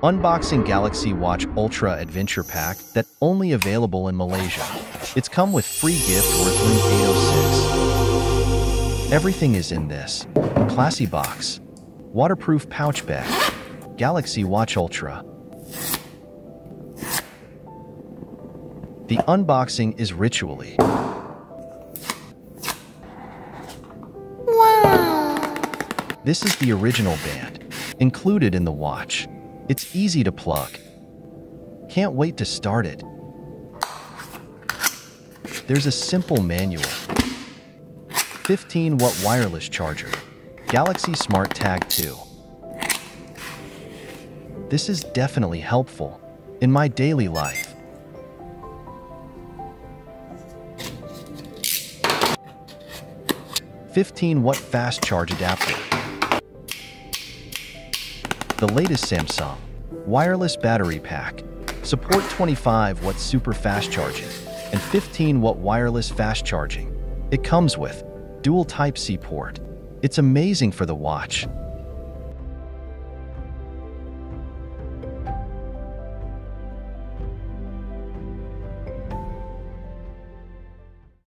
Unboxing Galaxy Watch Ultra Adventure Pack that only available in Malaysia. It's come with free gift worth room 806. Everything is in this classy box. Waterproof pouch bag. Galaxy Watch Ultra. The unboxing is ritually. Wow! This is the original band, included in the watch. It's easy to plug. Can't wait to start it. There's a simple manual. 15-watt wireless charger. Galaxy Smart Tag 2. This is definitely helpful in my daily life. "15-watt fast charge adapter." The latest Samsung wireless battery pack. Support 25-watt super fast charging and 15-watt wireless fast charging. It comes with dual Type-C port. It's amazing for the watch.